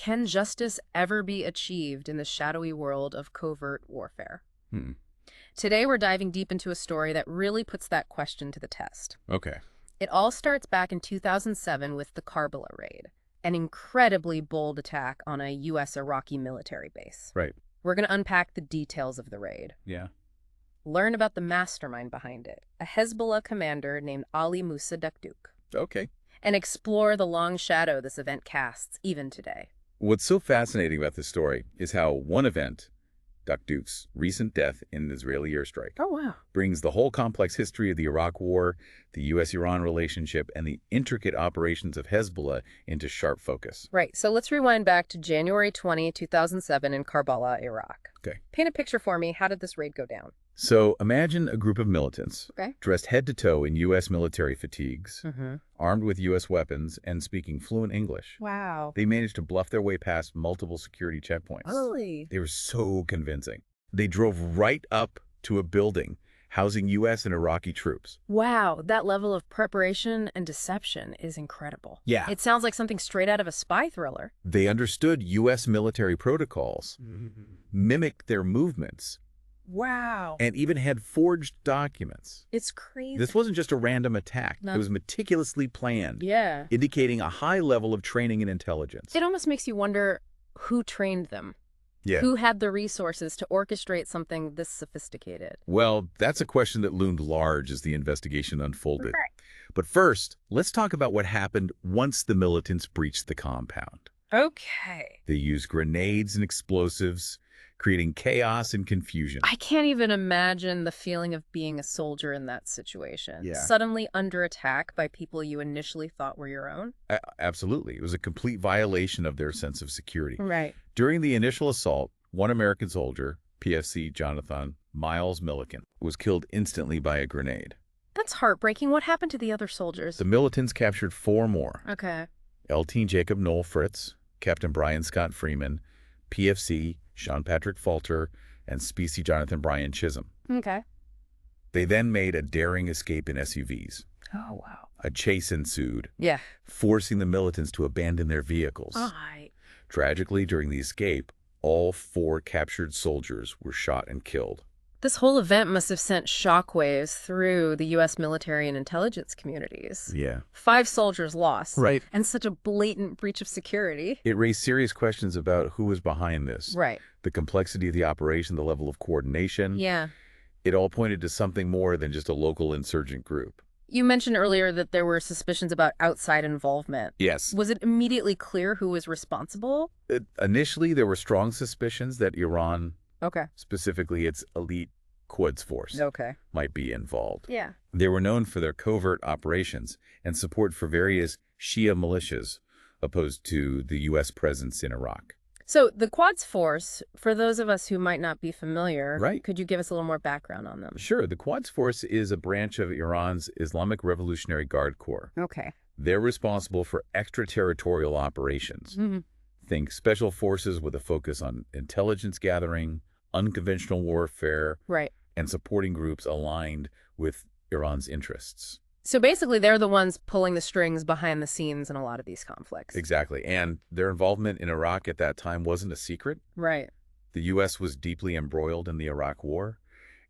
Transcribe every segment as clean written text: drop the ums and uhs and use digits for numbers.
can justice ever be achieved in the shadowy world of covert warfare? Today, we're diving deep into a story that really puts that question to the test. Okay. It all starts back in 2007 with the Karbala raid, an incredibly bold attack on a U.S. Iraqi military base. Right. We're going to unpack the details of the raid. Yeah. Learn about the mastermind behind it, a Hezbollah commander named Mussa Daqduq. Okay. And explore the long shadow this event casts even today. What's so fascinating about this story is how one event, Daqduq's recent death in an Israeli airstrike, Oh, wow. brings the whole complex history of the Iraq War, the U.S.-Iran relationship, and the intricate operations of Hezbollah into sharp focus. Right, so let's rewind back to January 20, 2007 in Karbala, Iraq. Okay. Paint a picture for me. How did this raid go down? So imagine a group of militants, Okay. dressed head to toe in U.S. military fatigues, Mm-hmm. armed with U.S. weapons, and speaking fluent English. Wow. They managed to bluff their way past multiple security checkpoints. Really? They were so convincing. They drove right up to a building housing U.S. and Iraqi troops. Wow, that level of preparation and deception is incredible. Yeah. It sounds like something straight out of a spy thriller. They understood U.S. military protocols, mimicked their movements, Wow. and even had forged documents. It's crazy. This wasn't just a random attack. No. It was meticulously planned, Yeah. indicating a high level of training and intelligence. It almost makes you wonder who trained them. Yeah. Who had the resources to orchestrate something this sophisticated? Well, that's a question that loomed large as the investigation unfolded. But first, let's talk about what happened once the militants breached the compound. Okay. They used grenades and explosives, creating chaos and confusion. I can't even imagine the feeling of being a soldier in that situation. Yeah. Suddenly under attack by people you initially thought were your own. Absolutely. It was a complete violation of their sense of security. Right. During the initial assault, one American soldier, PFC Jonathan Miles Milliken, was killed instantly by a grenade. That's heartbreaking. What happened to the other soldiers? The militants captured 4 more. Okay. L-Team Jacob Noel Fritz, Captain Brian Scott Freeman, PFC Sean Patrick Falter, and Specie Jonathan Brian Chisholm. Okay. They then made a daring escape in SUVs. Oh, wow. A chase ensued, Yeah. forcing the militants to abandon their vehicles. Tragically, during the escape, all 4 captured soldiers were shot and killed. This whole event must have sent shockwaves through the U.S. military and intelligence communities. Yeah. 5 soldiers lost. Right. And such a blatant breach of security. It raised serious questions about who was behind this. Right. The complexity of the operation, the level of coordination. Yeah. It all pointed to something more than just a local insurgent group. You mentioned earlier that there were suspicions about outside involvement. Yes. Was it immediately clear who was responsible? Initially, there were strong suspicions that Iran, Okay. specifically its elite Quds force, Okay. might be involved. Yeah. They were known for their covert operations and support for various Shia militias opposed to the U.S. presence in Iraq. So the Quds Force, for those of us who might not be familiar, Right. could you give us a little more background on them? Sure, the Quds Force is a branch of Iran's Islamic Revolutionary Guard Corps. Okay. They're responsible for extraterritorial operations. Mm-hmm. Think special forces with a focus on intelligence gathering, unconventional warfare, Right. and supporting groups aligned with Iran's interests. So basically, they're the ones pulling the strings behind the scenes in a lot of these conflicts. Exactly. And their involvement in Iraq at that time wasn't a secret. Right. The U.S. was deeply embroiled in the Iraq War,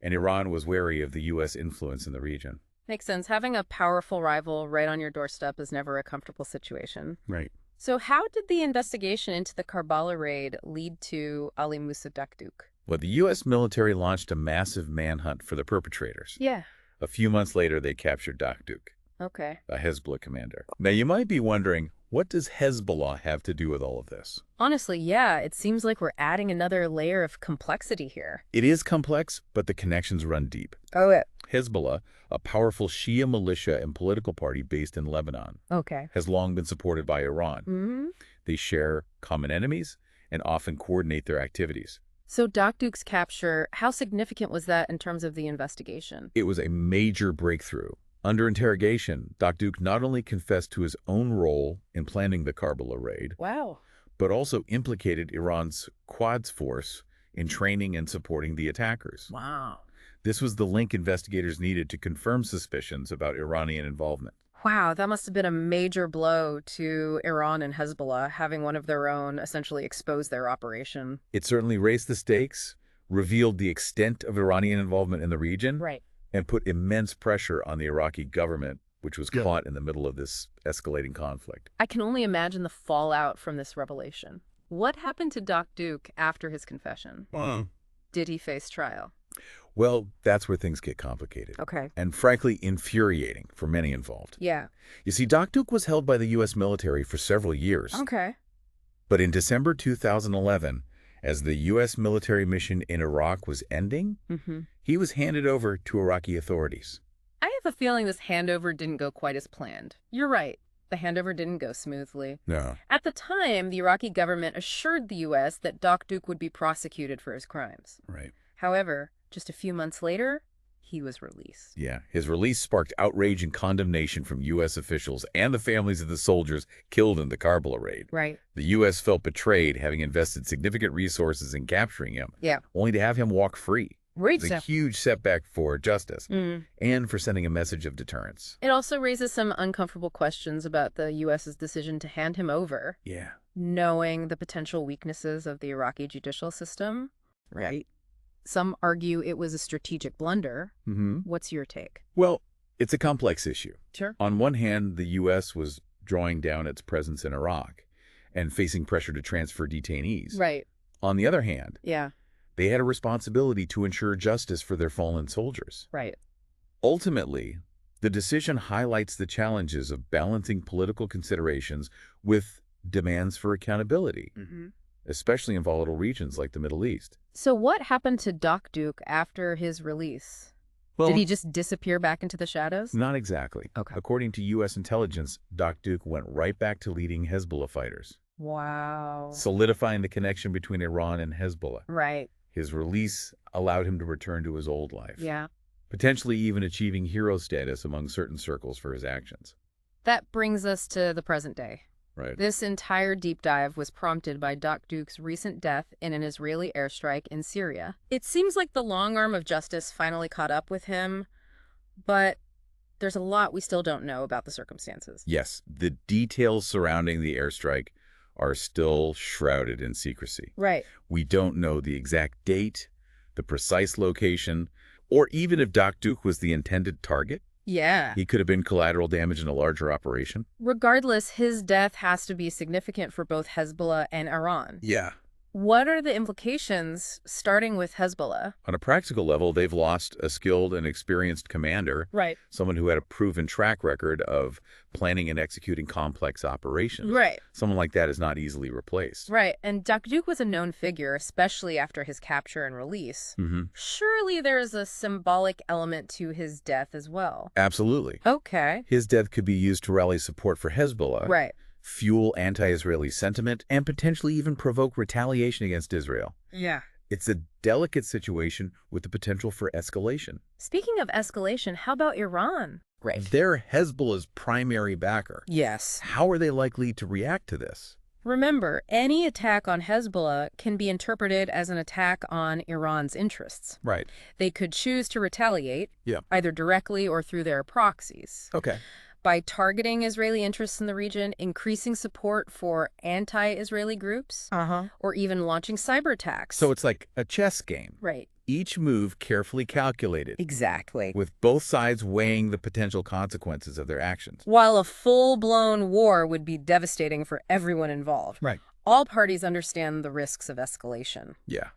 and Iran was wary of the U.S. influence in the region. Makes sense. Having a powerful rival right on your doorstep is never a comfortable situation. Right. So how did the investigation into the Karbala raid lead to Mussa Daqduq? Well, the U.S. military launched a massive manhunt for the perpetrators. Yeah. A few months later, they captured Daqduq, Okay. a Hezbollah commander. Now, you might be wondering, what does Hezbollah have to do with all of this? Honestly, yeah, it seems like we're adding another layer of complexity here. It is complex, but the connections run deep. Oh, it. Hezbollah, a powerful Shia militia and political party based in Lebanon, Okay. has long been supported by Iran. Mm-hmm. They share common enemies and often coordinate their activities. So Daqduq's capture, how significant was that in terms of the investigation? It was a major breakthrough. Under interrogation, Daqduq not only confessed to his own role in planning the Karbala raid, Wow. but also implicated Iran's Quds force in training and supporting the attackers. Wow. This was the link investigators needed to confirm suspicions about Iranian involvement. Wow, that must have been a major blow to Iran and Hezbollah, having one of their own essentially expose their operation. It certainly raised the stakes, revealed the extent of Iranian involvement in the region, Right. and put immense pressure on the Iraqi government, which was caught in the middle of this escalating conflict. I can only imagine the fallout from this revelation. What happened to Daqduq after his confession? Did he face trial? Well, that's where things get complicated. Okay. And frankly, infuriating for many involved. Yeah. You see, Daqduq was held by the U.S. military for several years. Okay. But in December 2011, as the U.S. military mission in Iraq was ending, he was handed over to Iraqi authorities. I have a feeling this handover didn't go quite as planned. You're right. The handover didn't go smoothly. No. At the time, the Iraqi government assured the U.S. that Daqduq would be prosecuted for his crimes. Right. However, just a few months later, he was released. Yeah. His release sparked outrage and condemnation from U.S. officials and the families of the soldiers killed in the Karbala raid. Right. The U.S. felt betrayed, having invested significant resources in capturing him, only to have him walk free. Right. It's a huge setback for justice and for sending a message of deterrence. It also raises some uncomfortable questions about the U.S.'s decision to hand him over. Yeah. Knowing the potential weaknesses of the Iraqi judicial system. Right. Some argue it was a strategic blunder. What's your take? Well, it's a complex issue. Sure. On one hand, the U.S. was drawing down its presence in Iraq and facing pressure to transfer detainees. Right. On the other hand, Yeah. they had a responsibility to ensure justice for their fallen soldiers. Right. Ultimately, the decision highlights the challenges of balancing political considerations with demands for accountability, especially in volatile regions like the Middle East. So what happened to Daqduq after his release? Well, Did he just disappear back into the shadows? Not exactly. Okay. According to U.S. intelligence, Daqduq went right back to leading Hezbollah fighters, Wow. solidifying the connection between Iran and Hezbollah. Right. His release allowed him to return to his old life, Yeah. potentially even achieving hero status among certain circles for his actions. That brings us to the present day. Right. This entire deep dive was prompted by Daqduq's recent death in an Israeli airstrike in Syria. It seems like the long arm of justice finally caught up with him, but there's a lot we still don't know about the circumstances. Yes, the details surrounding the airstrike are still shrouded in secrecy. Right. We don't know the exact date, the precise location, or even if Daqduq was the intended target. Yeah. He could have been collateral damage in a larger operation. Regardless, his death has to be significant for both Hezbollah and Iran. Yeah. What are the implications, starting with Hezbollah? On a practical level, they've lost a skilled and experienced commander, Right. someone who had a proven track record of planning and executing complex operations. Right. Someone like that is not easily replaced. Right. And Daqduq was a known figure, especially after his capture and release. Surely there is a symbolic element to his death as well. Absolutely. Okay. His death could be used to rally support for Hezbollah, Right. fuel anti-Israeli sentiment, and potentially even provoke retaliation against Israel. Yeah. It's a delicate situation with the potential for escalation. Speaking of escalation, how about Iran? Right. They're Hezbollah's primary backer. Yes. How are they likely to react to this? Remember, any attack on Hezbollah can be interpreted as an attack on Iran's interests. Right. They could choose to retaliate, Yeah. either directly or through their proxies. Okay. By targeting Israeli interests in the region, increasing support for anti-Israeli groups, or even launching cyber attacks. So it's like a chess game. Right. Each move carefully calculated, Exactly. with both sides weighing the potential consequences of their actions. While a full-blown war would be devastating for everyone involved, Right. all parties understand the risks of escalation. Yeah.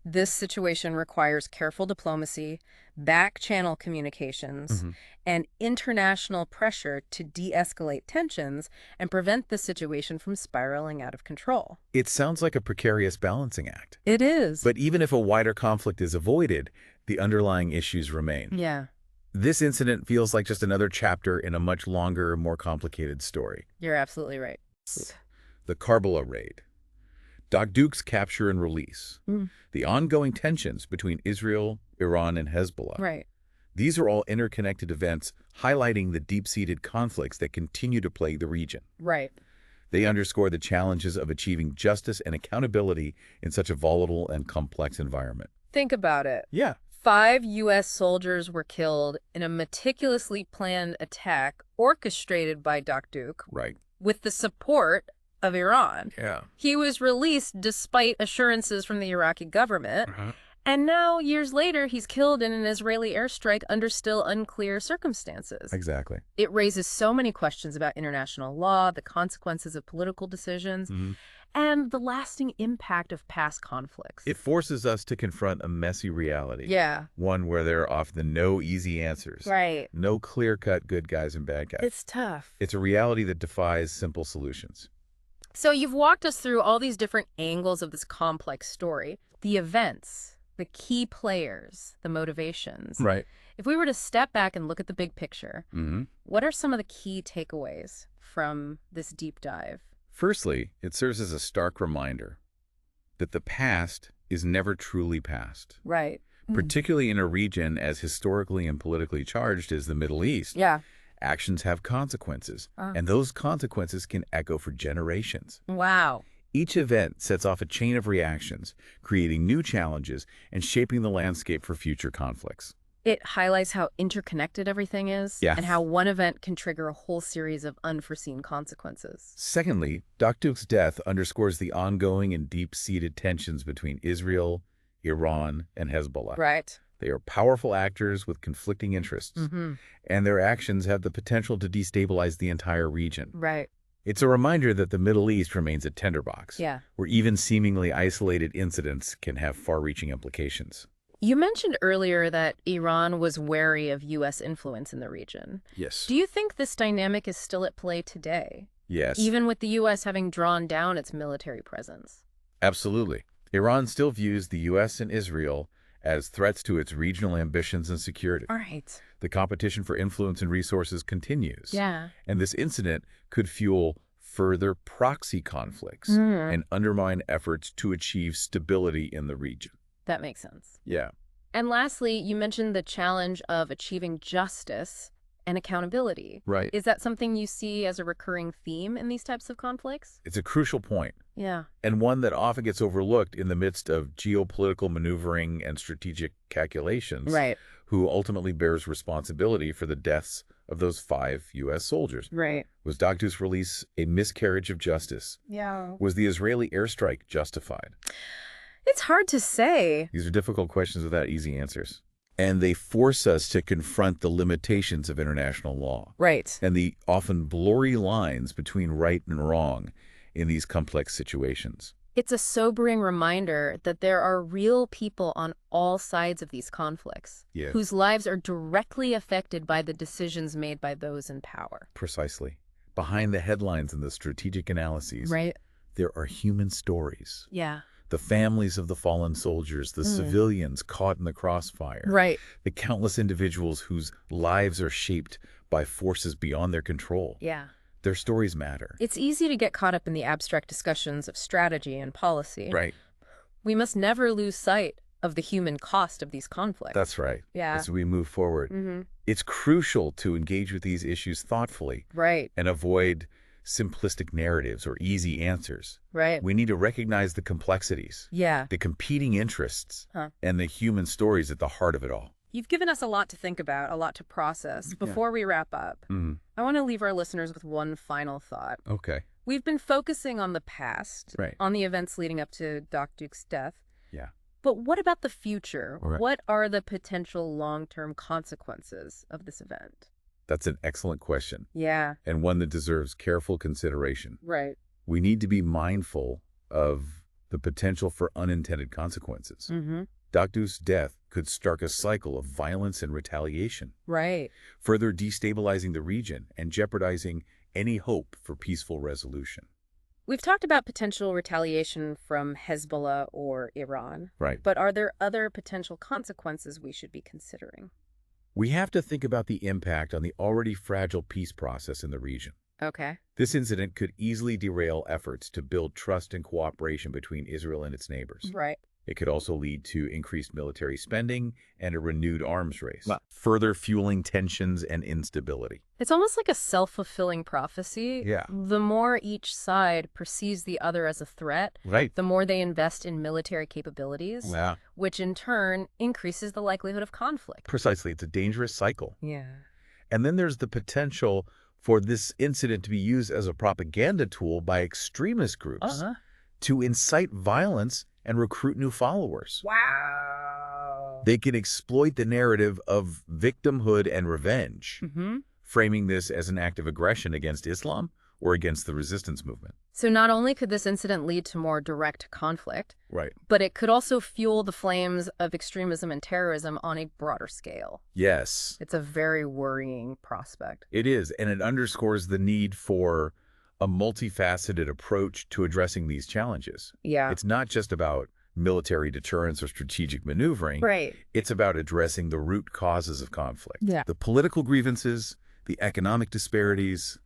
This situation requires careful diplomacy, back-channel communications, and international pressure to de-escalate tensions and prevent the situation from spiraling out of control. It sounds like a precarious balancing act. It is. But even if a wider conflict is avoided, the underlying issues remain. Yeah, This incident feels like just another chapter in a much longer, more complicated story. you're absolutely right. The Karbala raid, Daqduq's capture and release, the ongoing tensions between Israel, Iran, and Hezbollah. Right. These are all interconnected events highlighting the deep-seated conflicts that continue to plague the region. Right. They underscore the challenges of achieving justice and accountability in such a volatile and complex environment. Think about it. Yeah. 5 U.S. soldiers were killed in a meticulously planned attack orchestrated by Daqduq Right. with the support of Iran. Yeah. He was released despite assurances from the Iraqi government. And now, years later, he's killed in an Israeli airstrike under still unclear circumstances. Exactly. It raises so many questions about international law, the consequences of political decisions, and the lasting impact of past conflicts. It forces us to confront a messy reality. Yeah. One where there are often no easy answers. Right. No clear-cut good guys and bad guys. It's tough. It's a reality that defies simple solutions. So you've walked us through all these different angles of this complex story. The events, the key players, the motivations. Right. If we were to step back and look at the big picture, what are some of the key takeaways from this deep dive? Firstly, it serves as a stark reminder that the past is never truly past. Right. Particularly in a region as historically and politically charged as the Middle East. Yeah. Actions have consequences, and those consequences can echo for generations. Wow. Each event sets off a chain of reactions, creating new challenges and shaping the landscape for future conflicts. It highlights how interconnected everything is and how one event can trigger a whole series of unforeseen consequences. Secondly, Daqduq's death underscores the ongoing and deep-seated tensions between Israel, Iran, and Hezbollah. Right. They are powerful actors with conflicting interests, and their actions have the potential to destabilize the entire region. Right. It's a reminder that the Middle East remains a tinderbox, where even seemingly isolated incidents can have far-reaching implications. You mentioned earlier that Iran was wary of U.S. influence in the region. Yes. Do you think this dynamic is still at play today? Yes. Even with the U.S. having drawn down its military presence? Absolutely. Iran still views the U.S. and Israel as threats to its regional ambitions and security. All right. The competition for influence and resources continues. Yeah. And this incident could fuel further proxy conflicts and undermine efforts to achieve stability in the region. That makes sense. Yeah. And lastly, you mentioned the challenge of achieving justice and accountability. Right. Is that something you see as a recurring theme in these types of conflicts? It's a crucial point, Yeah. and one that often gets overlooked in the midst of geopolitical maneuvering and strategic calculations. Right. Who ultimately bears responsibility for the deaths of those 5 U.S. soldiers. Right. Was Daqduq's release a miscarriage of justice? Yeah. Was the Israeli airstrike justified? It's hard to say. These are difficult questions without easy answers. And they force us to confront the limitations of international law. Right. And the often blurry lines between right and wrong in these complex situations. It's a sobering reminder that there are real people on all sides of these conflicts whose lives are directly affected by the decisions made by those in power. Precisely. Behind the headlines and the strategic analyses, there are human stories. Yeah. The families of the fallen soldiers, the civilians caught in the crossfire. Right. The countless individuals whose lives are shaped by forces beyond their control. Yeah. Their stories matter. It's easy to get caught up in the abstract discussions of strategy and policy. Right. We must never lose sight of the human cost of these conflicts. That's right. Yeah. As we move forward. It's crucial to engage with these issues thoughtfully. Right. And avoid simplistic narratives or easy answers. Right. We need to recognize the complexities, the competing interests, and the human stories at the heart of it all. You've given us a lot to think about, a lot to process. Before we wrap up, I want to leave our listeners with one final thought. Okay. We've been focusing on the past, Right. on the events leading up to Daqduq's death. Yeah. But what about the future? Right. What are the potential long-term consequences of this event? That's an excellent question. Yeah. And one that deserves careful consideration. Right. We need to be mindful of the potential for unintended consequences. Daqduq's death could start a cycle of violence and retaliation, Right. further destabilizing the region and jeopardizing any hope for peaceful resolution. We've talked about potential retaliation from Hezbollah or Iran. Right. But are there other potential consequences we should be considering? We have to think about the impact on the already fragile peace process in the region. Okay. This incident could easily derail efforts to build trust and cooperation between Israel and its neighbors. Right. It could also lead to increased military spending and a renewed arms race, Wow. further fueling tensions and instability. It's almost like a self-fulfilling prophecy. Yeah. The more each side perceives the other as a threat, Right. the more they invest in military capabilities, Yeah. which in turn increases the likelihood of conflict. Precisely. It's a dangerous cycle. Yeah. And then there's the potential for this incident to be used as a propaganda tool by extremist groups to incite violence and recruit new followers. Wow. They can exploit the narrative of victimhood and revenge, framing this as an act of aggression against Islam or against the resistance movement. So not only could this incident lead to more direct conflict, Right. but it could also fuel the flames of extremism and terrorism on a broader scale. Yes, It's a very worrying prospect. it is. And it underscores the need for a multifaceted approach to addressing these challenges. Yeah. It's not just about military deterrence or strategic maneuvering. Right. It's about addressing the root causes of conflict. Yeah. The political grievances, the economic disparities,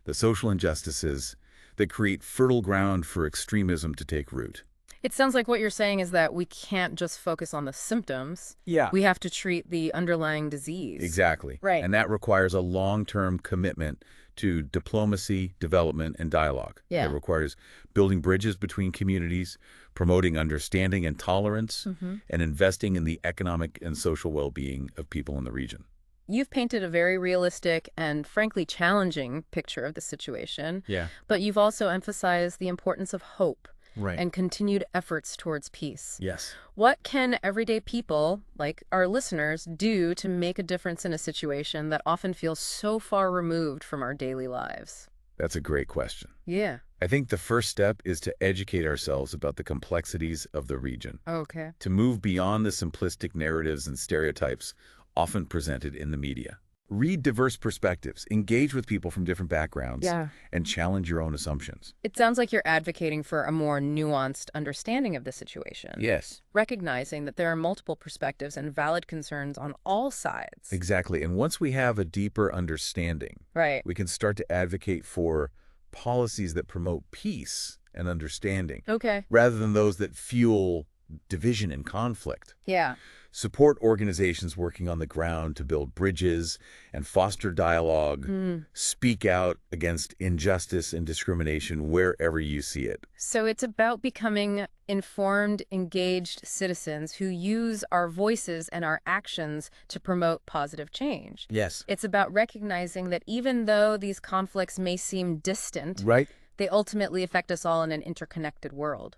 the social injustices that create fertile ground for extremism to take root. It sounds like what you're saying is that we can't just focus on the symptoms. Yeah. We have to treat the underlying disease. Exactly. Right. And that requires a long-term commitment to diplomacy, development, and dialogue. Yeah. It requires building bridges between communities, promoting understanding and tolerance, and investing in the economic and social well-being of people in the region. You've painted a very realistic and frankly challenging picture of the situation, Yeah. but you've also emphasized the importance of hope Right. and continued efforts towards peace. Yes. What can everyday people, like our listeners, do to make a difference in a situation that often feels so far removed from our daily lives? That's a great question. Yeah. I think the first step is to educate ourselves about the complexities of the region, Okay. to move beyond the simplistic narratives and stereotypes often presented in the media. Read diverse perspectives, engage with people from different backgrounds, and challenge your own assumptions. It sounds like you're advocating for a more nuanced understanding of the situation. Yes. Recognizing that there are multiple perspectives and valid concerns on all sides. Exactly. And once we have a deeper understanding, Right. we can start to advocate for policies that promote peace and understanding, Okay. rather than those that fuel division and conflict. Yeah. Support organizations working on the ground to build bridges and foster dialogue. Speak out against injustice and discrimination wherever you see it. So it's about becoming informed, engaged citizens who use our voices and our actions to promote positive change. Yes. It's about recognizing that even though these conflicts may seem distant, Right? they ultimately affect us all in an interconnected world.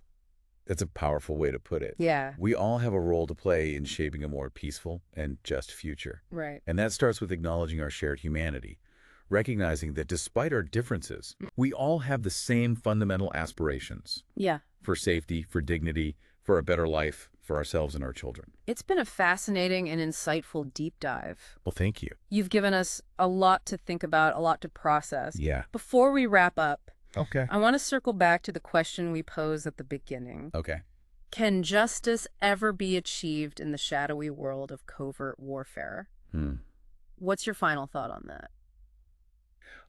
That's a powerful way to put it. Yeah. We all have a role to play in shaping a more peaceful and just future. Right. And that starts with acknowledging our shared humanity, recognizing that despite our differences, we all have the same fundamental aspirations Yeah. for safety, for dignity, for a better life for ourselves and our children. It's been a fascinating and insightful deep dive. Well, thank you. You've given us a lot to think about, a lot to process. Yeah. Before we wrap up, Okay. I want to circle back to the question we posed at the beginning. Okay. Can justice ever be achieved in the shadowy world of covert warfare? What's your final thought on that?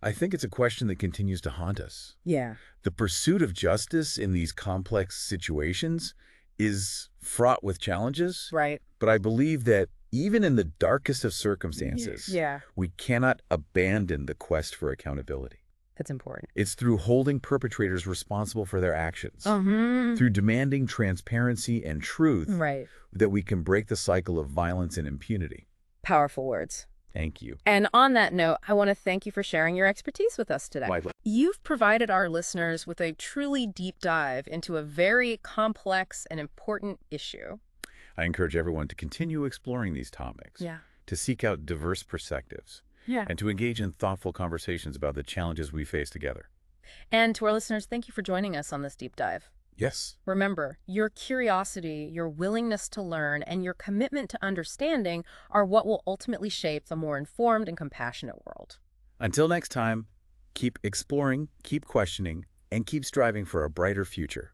I think it's a question that continues to haunt us. Yeah. The pursuit of justice in these complex situations is fraught with challenges. Right. But I believe that even in the darkest of circumstances, Yeah. we cannot abandon the quest for accountability. That's important. It's through holding perpetrators responsible for their actions, Mm-hmm. through demanding transparency and truth, Right. that we can break the cycle of violence and impunity. Powerful words. Thank you. And on that note, I want to thank you for sharing your expertise with us today. My You've provided our listeners with a truly deep dive into a very complex and important issue. I encourage everyone to continue exploring these topics, to seek out diverse perspectives, and to engage in thoughtful conversations about the challenges we face together. And to our listeners, thank you for joining us on this deep dive. Yes. Remember, your curiosity, your willingness to learn, and your commitment to understanding are what will ultimately shape a more informed and compassionate world. Until next time, keep exploring, keep questioning, and keep striving for a brighter future.